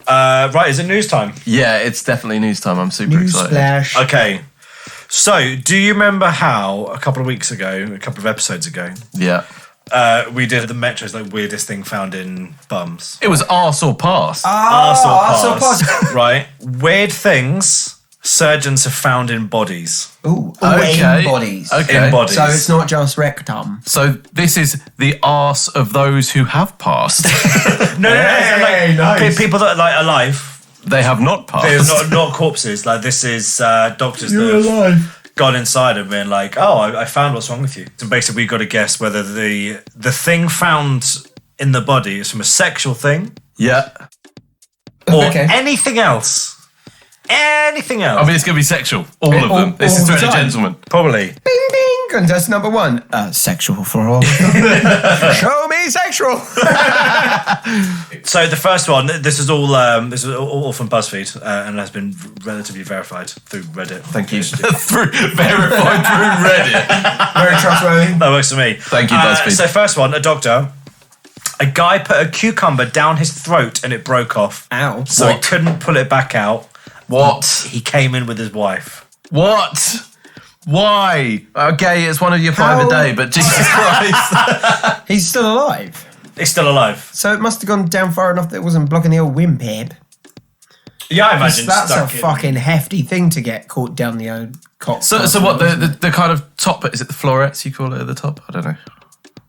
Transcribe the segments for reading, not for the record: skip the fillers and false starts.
Right, is it news time? Yeah, it's definitely news time. I'm super excited. Newsflash. Okay. So, do you remember how a couple of episodes ago, Yeah. we did the Metro's like weirdest thing found in bums? It was arse or pass. Arsehole pass. Right. Weird things surgeons have found in bodies. Ooh, Okay. in bodies. Okay. In bodies. So it's not just rectum. So this is the arse of those who have passed. No. Hey, Like, nice. people that are like alive. They have not They're passed. not corpses. Like, this is doctors that have gone inside and been like, oh, I found what's wrong with you. So basically, we've got to guess whether the thing found in the body is from a sexual thing Yeah. or Okay. anything else. Anything else. I mean, it's going to be sexual. All of all- them. This is all the Threaded time. Gentleman. Probably. Bing, bing. Contest number one. Sexual for all. Show me sexual. So the first one, this is all from BuzzFeed and has been relatively verified through Reddit. Thank you. Verified through Reddit. Very trustworthy. That works for me. Thank you, BuzzFeed. So first one, a doctor. A guy put a cucumber down his throat and it broke off. Ow. So he What? couldn't pull it back out. What? He came in with his wife. What? Why? Okay, it's one of your five How- a day, but Jesus Christ. He's still alive. He's still alive. So it must have gone down far enough that it wasn't blocking the old windpipe. Yeah, I imagine That's a stuck in- fucking hefty thing to get caught down the old cock. So what, the kind of top bit, is it the florets you call it at the top? I don't know.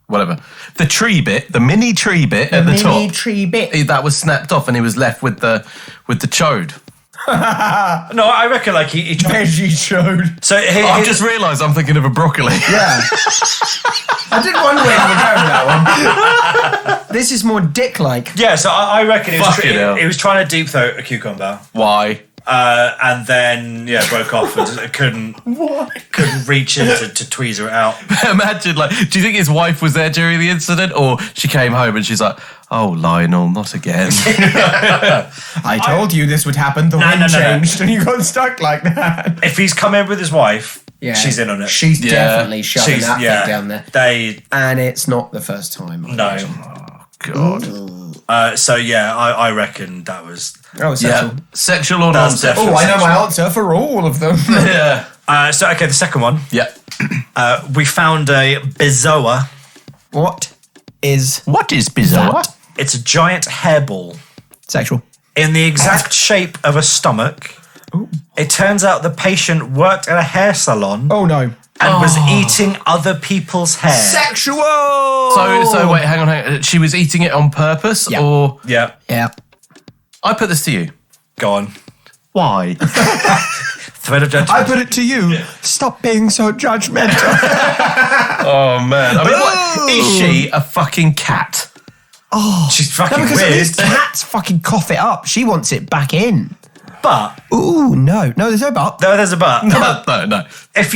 Whatever. The tree bit, the mini tree bit at the mini top. tree bit. That was snapped off and he was left with the chode. No, I reckon like he tried. Veggie showed. So I've just realised I'm thinking of a broccoli. Yeah. I did wonder where you were going with that one. This is more dick-like. yeah. So I reckon Fucking hell. he was trying to deep throat a cucumber, Why? and then broke off and just couldn't reach in to tweezer it out. Imagine, like, do you think his wife was there during the incident, or she came home and she's like, "Oh, Lionel, not again." I told you this would happen. The wind no. changed and you got stuck like that. If he's come in with his wife, Yeah. she's in on it. She's Yeah. definitely shoving She's that thing down there. They And it's not the first time. I imagine. no. God. So yeah, I reckon that was. Oh, sexual. Yeah. Sexual or That's non-sexual? Oh, I know my answer for all of them. Yeah. So okay, the second one. Yeah. We found a bezoar. What is What is bizarre? It's a giant hairball sexual? in the exact shape of a stomach. It turns out the patient worked at a hair salon Oh, no. and was eating other people's hair. Sexual! So wait, hang on. She was eating it on purpose, Yeah. or Yeah, Yeah. I put this to you. go on. Why? Thread of judgment. I put it to you. Stop being so judgmental. Oh man! I mean, what, is she a fucking cat? She's fucking No, because at weird. least cats fucking cough it up. She wants it back in. But Ooh, no. No, there's no but. there's a but. No. If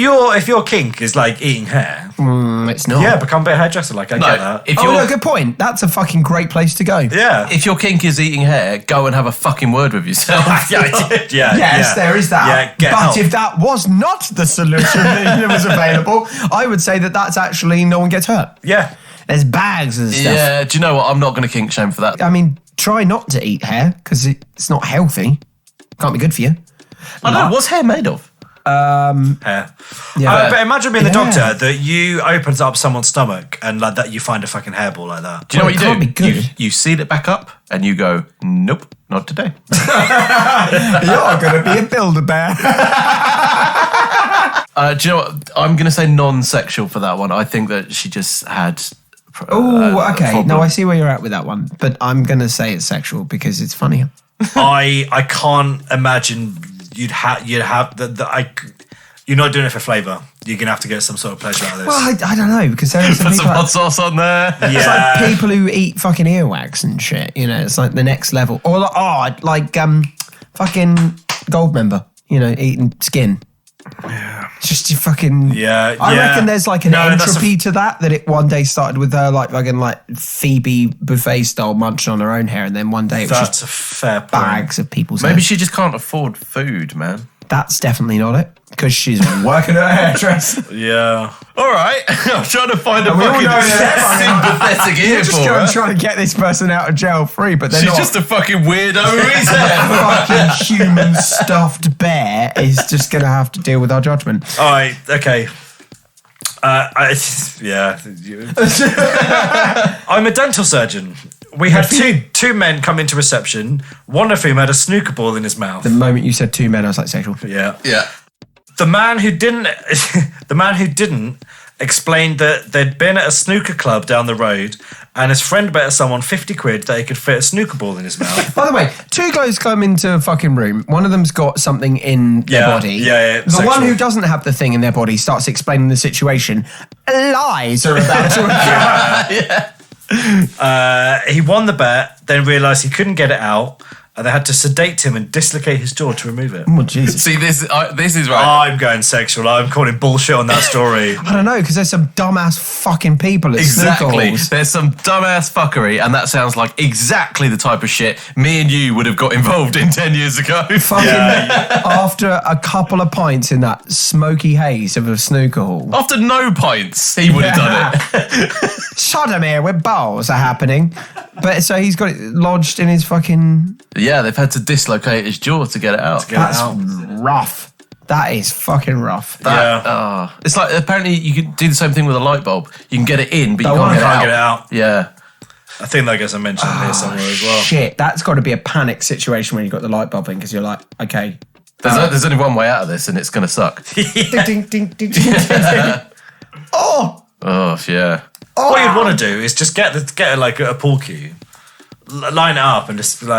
your kink is like eating hair, It's not. yeah, become a bit of hairdresser. Like I No, get that. if Oh, you're no, good point. That's a fucking great place to go. Yeah. if your kink is eating hair, go and have a fucking word with yourself. Yeah, I did. Yeah. Yes, yeah. there is that. Yeah, get but help. if that was not the solution that was available, I would say that that's actually no one gets hurt. Yeah. There's bags and stuff. Yeah, do you know what? I'm not going to kink shame for that. I mean, try not to eat hair because it's not healthy. Can't be good for you. I know. What's hair made of? Hair. Yeah. But imagine being the Yeah. doctor that you opens up someone's stomach and like that you find a fucking hairball like that. Do you know Well, what it you can't do? be good. You seal it back up and you go, nope, not today. You're going to be a Build-A-Bear. Do you know what? I'm going to say non-sexual for that one. I think that she just had. Oh, okay. problem. No, I see where you're at with that one. But I'm going to say it's sexual because it's funnier. I can't imagine you'd have you're not doing it for flavour. You're gonna have to get some sort of pleasure out of this. Well, I don't know because there are some Put some people hot sauce on there. It's Yeah. like people who eat fucking earwax and shit. You know, it's like the next level. Or like fucking gold member. You know, eating skin. Yeah. It's just you fucking. Yeah, I yeah. reckon there's like an No, that's entropy to that it one day started with her like fucking like Phoebe buffet style munching on her own hair, and then one day it was That's just a fair point. bags of people's Maybe hair. she just can't afford food, man. That's definitely not it. Because she's working at a hairdresser. Yeah. All right. I'm trying to find a we all fucking know that. sympathetic You're ear just for her. trying to get this person out of jail free, but they're She's not. just a fucking weirdo, is it? fucking human stuffed bear is just going to have to deal with our judgment. All right. Okay. I'm a dental surgeon. We had two men come into reception. One of whom had a snooker ball in his mouth. The moment you said 2 men, I was like, sexual. Yeah. Yeah. The man who didn't explained that they'd been at a snooker club down the road and his friend bet someone 50 quid that he could fit a snooker ball in his mouth. By the way, 2 guys come into a fucking room. One of them's got something in their body. Yeah, The sexual. one who doesn't have the thing in their body starts explaining the situation. Lies are about to occur. He won the bet, then realised he couldn't get it out, and they had to sedate him and dislocate his jaw to remove it. Oh, Jesus. See, this is right. I'm going sexual. I'm calling bullshit on that story. I don't know, because there's some dumbass fucking people at snooker Exactly. halls. There's some dumbass fuckery, and that sounds like exactly the type of shit me and you would have got involved in 10 years ago. Fucking after a couple of pints in that smoky haze of a snooker hall. After no pints, he would have done it. Sodomir with balls are happening. But so he's got it lodged in his fucking... Yeah, they've had to dislocate his jaw to get it out. That's rough. That is fucking rough. It's like apparently you can do the same thing with a light bulb. You can get it in, but you Don't can't want get it it Get out. it out. Yeah. I think that gets mentioned here somewhere as well. Shit, that's got to be a panic situation when you've got the light bulb in because you're like, okay. There's only one way out of this, and it's going to suck. ding, ding, ding, ding, ding. Oh! Oh, yeah. What you'd want to do is just get a pool cue, line it up, and just through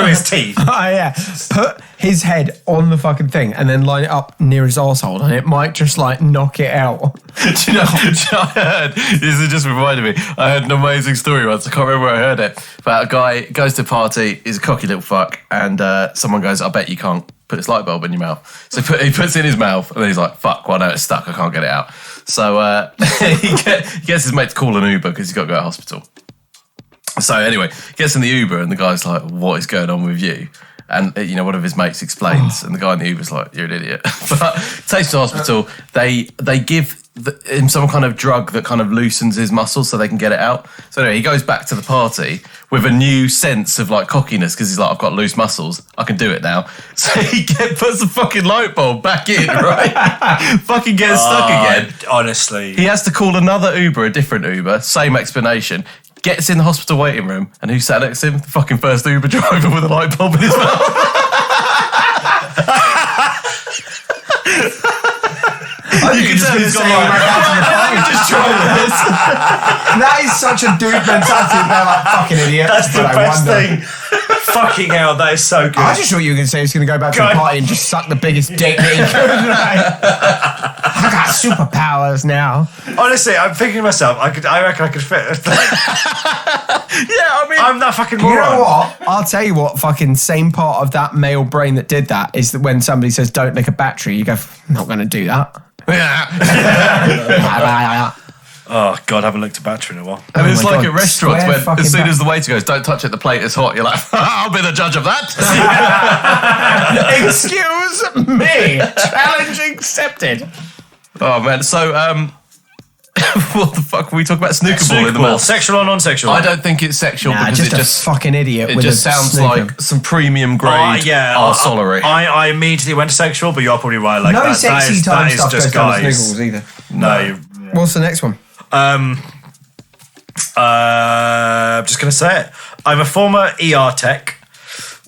his teeth. Oh, yeah. Put his head on the fucking thing and then line it up near his arsehole and it might just like knock it out. Do you know I heard? This has just reminded me. I heard an amazing story once. I can't remember where I heard it. But a guy goes to a party, he's a cocky little fuck, and someone goes, I bet you can't put this light bulb in your mouth. So he puts it in his mouth, and then he's like, fuck, well, no, it's stuck. I can't get it out. So he gets his mate to call an Uber because he's got to go to hospital. So anyway, gets in the Uber, and the guy's like, what is going on with you? And, one of his mates explains, and the guy in the Uber's like, you're an idiot. But takes to hospital, they give him some kind of drug that kind of loosens his muscles so they can get it out. So anyway, he goes back to the party with a new sense of like cockiness because he's like, I've got loose muscles, I can do it now. So he puts the fucking light bulb back in, right? Fucking gets stuck again. Honestly. He has to call another Uber, a different Uber, same explanation. Gets in the hospital waiting room, and who sat next to him? The fucking first Uber driver with a light bulb in his mouth. You can tell he's got just try this. That is such a dude mentality. They're like, fucking idiot. That's the But I best wonder. thing. Fucking hell, that is so good. I just thought you were going to say he's going to go back to the party and just suck the biggest dick that he could. I got superpowers now. Honestly, I'm thinking to myself, I reckon I could fit. Yeah, I mean, I'm that fucking You moron. know what? I'll tell you what, fucking same part of that male brain that did that is that when somebody says don't lick a battery, you go, I'm not going to do that. Oh, God, I haven't looked at battery in a while. and it's my like God, at restaurants swear when fucking as soon back. as the waiter goes, don't touch it, the plate is hot, you're like, I'll be the judge of that. Excuse me. Challenge accepted. Oh, man. So, what the fuck were we talking about? Snooker ball in the mouth. Sexual or non-sexual? I don't think it's sexual Nah, because just it a just fucking idiot. it with just a sounds snooker. like some premium grade arseholery. I immediately went to sexual, but you're probably right. Like No that, sexy that time is stuff just goes down the guys. sniggles either. No, you What's the next one? I'm just going to say it. I'm a former ER tech.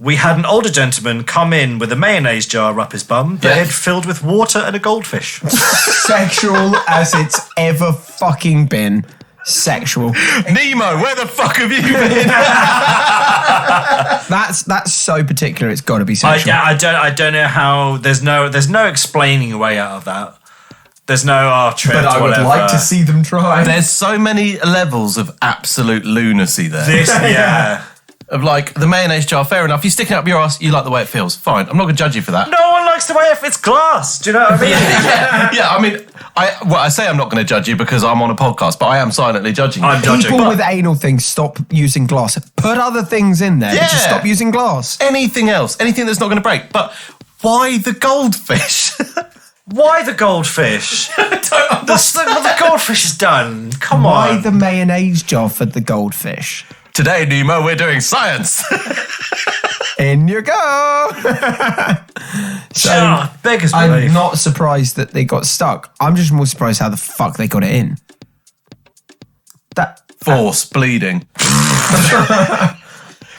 We had an older gentleman come in with a mayonnaise jar up his bum that Yeah. had filled with water and a goldfish. Sexual as it's ever fucking been. Sexual. Nemo, where the fuck have you been? That's so particular. It's got to be sexual. I don't know how. There's no explaining a way out of that. There's no trip. But I would whatever. like to see them try. There's so many levels of absolute lunacy there. this. Yeah. Of like the mayonnaise jar, fair enough. You stick it up your ass, you like the way it feels. Fine. I'm not going to judge you for that. No one likes the way it's glass. Do you know what I mean? Yeah, I mean, I say I'm not going to judge you because I'm on a podcast, but I am silently judging you. I'm judging. People with anal things, stop using glass. Put other things in there. Yeah. Just stop using glass. Anything else, anything that's not going to break. But Why the goldfish? Why the goldfish? What the goldfish is done. Come Why on. the mayonnaise job for the goldfish? Today, Nemo, we're doing science. In you go. So beggars I'm belief. not surprised that they got stuck. I'm just more surprised how the fuck they got it in. That Force, bleeding.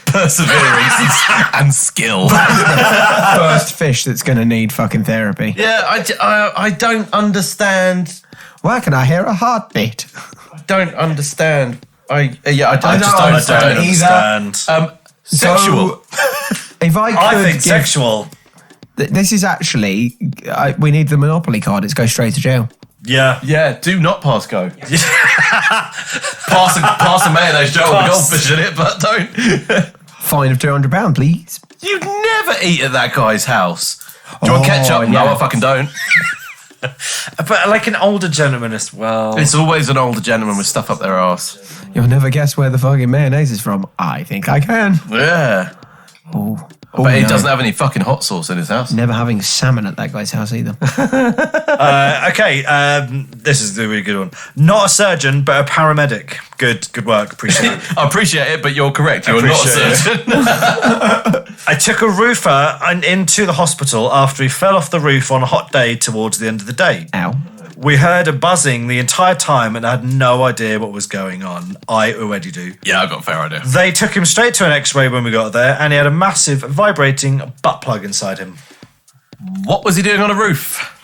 Perseverance and skill. first fish that's going to need fucking therapy. Yeah, I don't understand. Why can I hear a heartbeat? I don't understand. I just don't don't understand understand. Sexual. If I could I think give, sexual. This is actually, we need the Monopoly card. It's go straight to jail. Yeah. Yeah, do not pass go. pass a mayonnaise jar with goldfish in it, but don't. Fine of £200, please. You'd never eat at that guy's house. Do you want ketchup? yeah. No, I fucking don't. But like an older gentleman as well. It's always an older gentleman with stuff up their arse. You'll never guess where the fucking mayonnaise is from. I think I can. Yeah. Oh, But he doesn't have any fucking hot sauce in his house. Never having salmon at that guy's house either. Okay, this is a really good one. Not a surgeon, but a paramedic. Good work. Appreciate it. I appreciate it, but you're correct. You're not a Appreciate surgeon. I took a roofer into the hospital after he fell off the roof on a hot day towards the end of the day. Ow. We heard a buzzing the entire time and I had no idea what was going on. I already do. Yeah, I've got a fair idea. They took him straight to an x-ray when we got there and he had a massive vibrating butt plug inside him. What was he doing on a roof?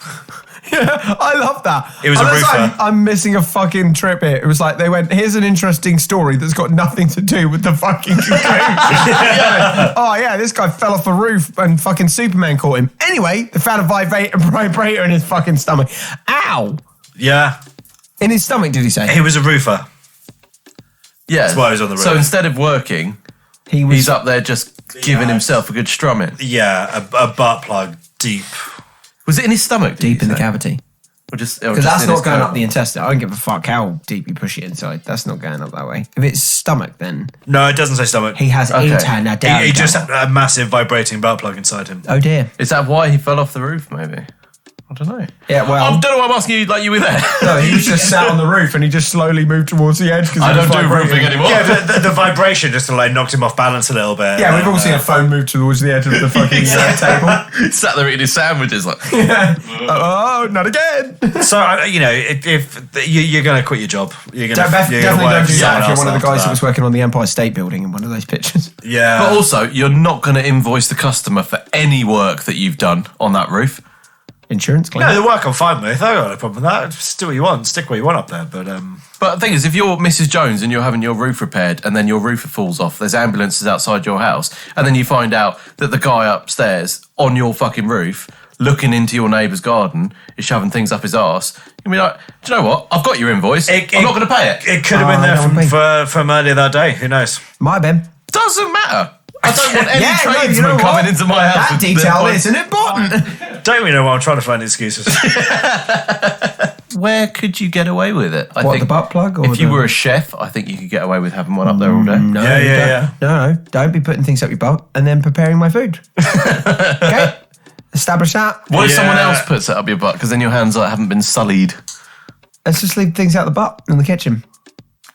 I love that. It was a I roofer. like, I'm missing a fucking trip here. It was like they went, here's an interesting story that's got nothing to do with the fucking conclusion. Oh yeah, this guy fell off a roof and fucking Superman caught him. Anyway, they found a vibrator in his fucking stomach. Ow! Yeah, In his stomach, did he say? he was a roofer. Yeah. That's why he was on the So roof. instead of working, He's up there just giving himself a good strumming. Yeah, a butt plug deep. Was it in his stomach? deep in the cavity. Or just Because that's not going up the intestine. I don't give a fuck how deep you push it inside. That's not going up that way. If it's stomach, then No, it doesn't say stomach. he has Okay. eaten a down. He just had a massive vibrating butt plug inside him. Oh dear. Is that why he fell off the roof, maybe? I don't know. Yeah, well. I don't know why I'm asking you like you were there. No, he was just sat on the roof and he just slowly moved towards the edge. I don't do roofing anymore. Yeah, the vibration just like knocked him off balance a little bit. Yeah, we've all seen a phone move towards the edge of the fucking table. Sat there eating his sandwiches like, Oh, not again. So if you're going to quit your job, you're going to Definitely don't do that if you're one of the guys that was working on the Empire State Building in one of those pictures. Yeah, But also, you're not going to invoice the customer for any work that you've done on that roof. Insurance claim. no, the work I'm fine with. I got no problem with that. Just do what you want, stick what you want up there. But But the thing is, if you're Mrs. Jones and you're having your roof repaired and then your roof falls off, there's ambulances outside your house, and then you find out that the guy upstairs on your fucking roof, looking into your neighbour's garden, is shoving things up his arse, you'll be like, do you know what? I've got your invoice. I'm not going to pay it. It could have been there from earlier that day. Who knows? My Ben. Doesn't matter. I don't want any Yeah, no, tradesman you know coming what? into my house. That with detail their- isn't important. Don't we know why I'm trying to find excuses? Where could you get away with it? I What, think the butt plug? Or if you the- were a chef, I think you could get away with having one up there all day. No, Yeah. No, don't be putting things up your butt and then preparing my food. Okay? Establish that. What if someone Yeah. else puts it up your butt? Because then your hands like, haven't been sullied. Let's just leave things out the butt in the kitchen.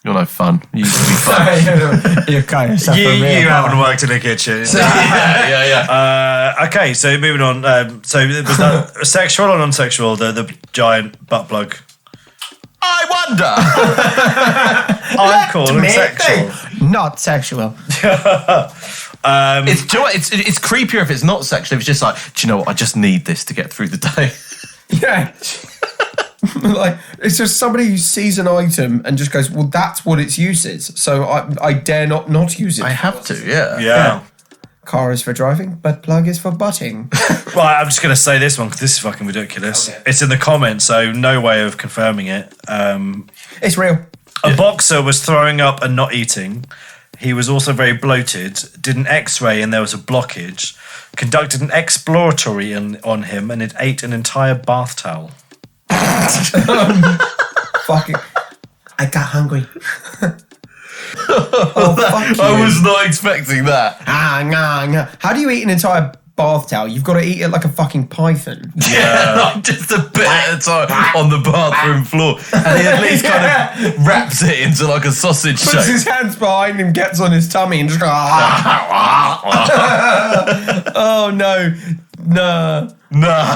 You're no fun. You used to be fun. You're kind of you haven't worked in a kitchen. yeah. Okay, so moving on. So was that sexual or non-sexual? The giant butt plug. I wonder. I'm calling sexual. Not sexual. It's, do you know what? It's creepier if it's not sexual. If it's just like, do you know what? I just need this to get through the day. Yeah. Like, it's just somebody who sees an item and just goes, well, that's what its use is. So I dare not use it. I have to, yeah. Yeah. Car is for driving, butt plug is for butting. Right, I'm just going to say this one because this is fucking ridiculous. Okay. It's in the comments, so no way of confirming it. It's real. A boxer was throwing up and not eating. He was also very bloated, did an x-ray and there was a blockage, conducted an exploratory on him and it ate an entire bath towel. Fucking. I got hungry. Oh, fuck you. I was not expecting that. How do you eat an entire bath towel, you've got to eat it like a fucking python. Yeah, like just a bit at a time on the bathroom floor. And he at least kind of wraps it into like a sausage Puts shape. his hands behind him, gets on his tummy, and just goes, oh no, nah. Nah.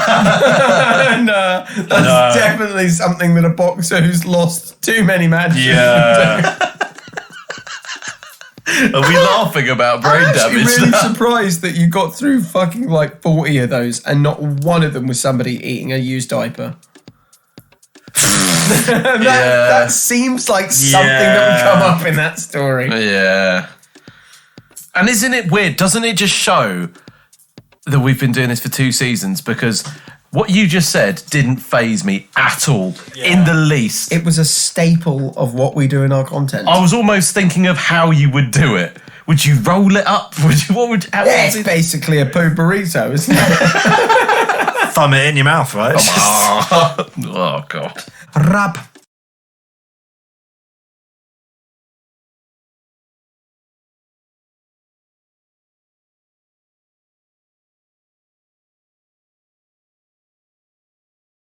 That's definitely something that a boxer who's lost too many matches. Yeah. Are we laughing about brain I'm actually damage? really surprised that you got through fucking like 40 of those and not one of them was somebody eating a used diaper. That seems like something that would come up in that story. Yeah. And isn't it weird? Doesn't it just show that we've been doing this for 2 seasons? Because what you just said didn't faze me at all, in the least. It was a staple of what we do in our content. I was almost thinking of how you would do it. Would you roll it up? It's basically a poo burrito, isn't it? Thumb it in your mouth, right? Oh, God. Rub